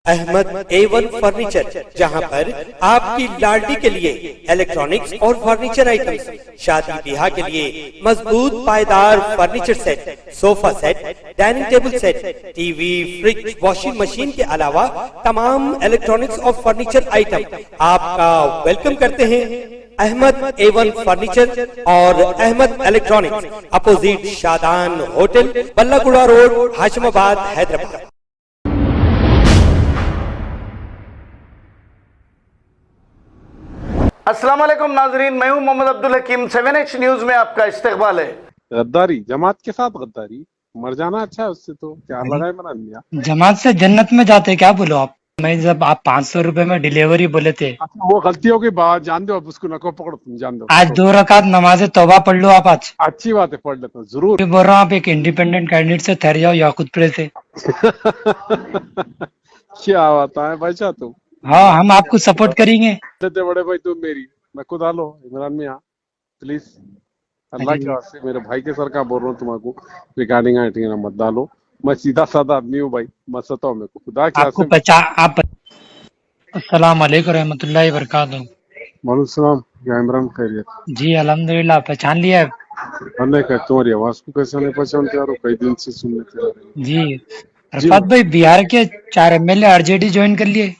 Ahmad A1 furniture, जहां पर आपकी लाडली के लिए इलेक्ट्रॉनिक्स और फर्नीचर आइटम्स, शादी ब्याह के लिए मजबूत पायदार furniture set, sofa set, dining table set, TV, fridge, washing machine के अलावा तमाम इलेक्ट्रॉनिक्स और फर्नीचर आइटम आपका वेलकम करते हैं। अहमद A1 फर्नीचर और Ahmed electronics, opposite Shadan hotel, Ballaguda road, Hashimabad, Hyderabad. अस्सलाम वालेकुम नाजरीन, मैं हूं मोहम्मद अब्दुल हकीम। 7H न्यूज में आपका इस्तकबाल है। गद्दारी, जमात के साथ गद्दारी, मर जाना अच्छा है उससे, तो क्या लगाए मना लिया। जमात से जन्नत में जाते क्या बोलो आप। मैं जब आप 500 रुपए में डिलीवरी बोले थे, वो गलतियों की बात जान दो, अब उसको नको पकड़ो, तुम जान दो। आज 2 रकात नमाज तौबा पढ़ लो आप आज। अच्छी बात है, पढ़ लेता हूँ जरूर। मैं बोल रहा हूँ आप एक इंडिपेंडेंट कैंडिडेट से ठहर जाओ याकूतपुरे से। क्या बात है भाईचा तुम। हाँ, हम आपको सपोर्ट करेंगे। देते बड़े भाई तुम मेरी, नक्को डालो इमरान मियां प्लीज, अल्लाह के वास्ते मेरे भाई के सर का बोल रहा हूँ, तुमको रिकॉर्डिंग आईटी ना मत डालो। मैं सीधा साधा आदमी हूँ भाई, मत सताओ मेरे को, खुदा के आपको वास्ते। अस्सलाम वालेकुम रहमतुल्लाहि वबरकातुहू। वालेकुम सलाम, क्या इमरान खैरियत। जी अल्हम्दुलिल्लाह, पहचान लिया है? अल्लाह का, तुम्हारी आवाज को कैसे नहीं पहचानते यार, कई दिन से सुनने के रहे। जी रफात भाई, बिहार के 4 MLA आरजेडी ज्वाइन कर लिए।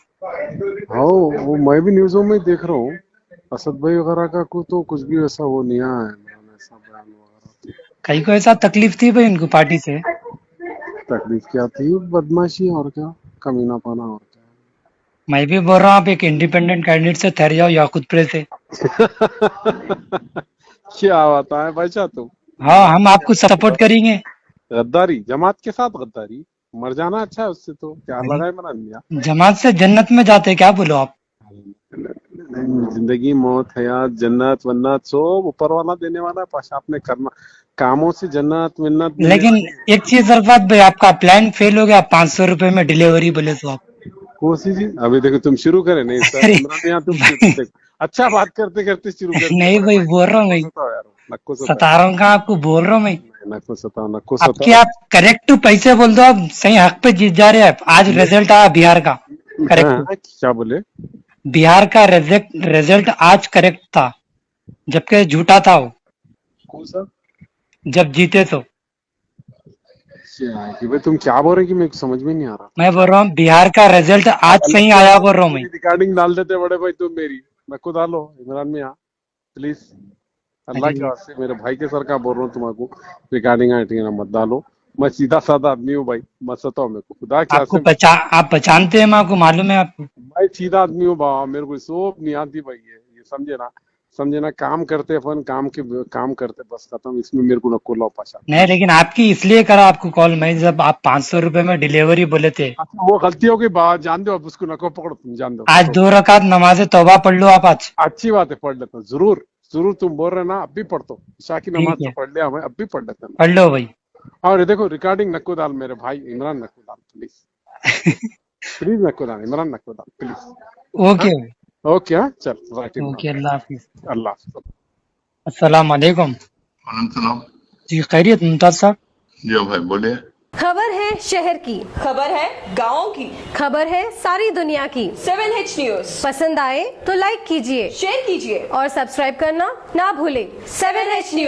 हाँ, वो मैं भी न्यूज़ों में देख रहा हूँ, असद भाई वगैरह का को तो कुछ भी ऐसा वो नहीं आया है, ऐसा बयान वगैरह। कहीं को ऐसा तकलीफ थी भाई उनको पार्टी से? तकलीफ क्या थी, बदमाशी और क्या, कमीना पाना और क्या। मैं भी बोल रहा हूँ आप एक इंडिपेंडेंट कैंडिडेट से ठहर जाओ याकूतपुरे से। क्या बात है भाईचा तुम। हाँ, हम आपको सपोर्ट करेंगे। गद्दारी, जमात के साथ गद्दारी, मर जाना अच्छा है उससे, तो क्या लगाए मना लिया। जमात से जन्नत में जाते क्या बोलो आप। जिंदगी, मौत, हयात, जन्नत वन्नत सब ऊपर वाला देने वाला है, पास आपने करना कामों से जन्नत मिन्नत। लेकिन एक चीज रफात भाई, आपका प्लान फेल हो गया। 500 रुपए में डिलीवरी बोले तो आप। कोशिश ही अभी देखो, तुम शुरू करे नहीं सर, इमरान यहाँ तुम देखो, अच्छा बात करते करते शुरू कर। नहीं भाई, बोल रहा हूँ भाई, नक्को सता रहा हूँ कहाँ आपको, बोल रहा हूँ मैं। नक्को सता, नक्को आपकी सता। आप करेक्ट पैसे बोल दो, आप सही हक पे जीत जा रहे हैं। आज रिजल्ट आया बिहार का करेक्ट। क्या बोले? बिहार का रिजल्ट आज करेक्ट था, जबकि झूठा था वो। कौन सा? जब जीते तो। कि भाई तुम क्या बोल रहे कि मेरे को समझ में नहीं आ रहा। मैं बोल रहा हूँ बिहार का रिजल्ट आज सही आया बोल रहा हूँ मैं। रिकॉर्डिंग डाल देते बड़े भाई तुम मेरी, नक्को डालो इमरान मियां प्लीज, अल्लाह के वास्ते मेरे भाई के सर का बोल रहा हूँ, तुमको रिकॉर्डिंग आईटी ना मत डालो। मैं सीधा साधा आदमी हूँ भाई, मत सताओ मेरे को, खुदा के वास्ते। आप पहचानते हैं, आपको मालूम है आपको। भाई सीधा आदमी हूँ बाबा, मेरे को सब नहीं आती भाई, ये समझे ना, काम करते अपन, काम करते बस, खत्म। इसमें मेरे को नको लाओ पाशा नहीं, लेकिन आपकी इसलिए करा आपको कॉल मैं, जब आप 500 रुपए में डिलीवरी बोले थे। वो गलतियों की बात जान दो, अब उसको नको पकड़ो, तुम जान दो। आज 2 रकात नमाज तौबा पढ़ लो आप आज। अच्छी बात है, पढ़ लेता हूँ जरूर जरूर। तुम बोल रहे ना, अब भी पढ़ दो, ईशा की नमाज तो पढ़ लिया, मैं अब भी पढ़ लेता हूँ। पढ़ लो भाई। और देखो रिकॉर्डिंग नक्को डाल मेरे भाई इमरान, नक्को डाल प्लीज। प्लीज नक्को डाल इमरान, नक्को डाल प्लीज। ओके ओके, हाँ चल राइट। ओके, अल्लाह हाफिज। अल्लाह हाफिज। अस्सलाम वालेकुम। वालेकुम सलाम। जी खैरियत मुमताज साहब? जी भाई बोलिए। खबर है शहर की, खबर है गाँव की, खबर है सारी दुनिया की। 7H न्यूज पसंद आए तो लाइक कीजिए, शेयर कीजिए और सब्सक्राइब करना ना भूलें। 7H news.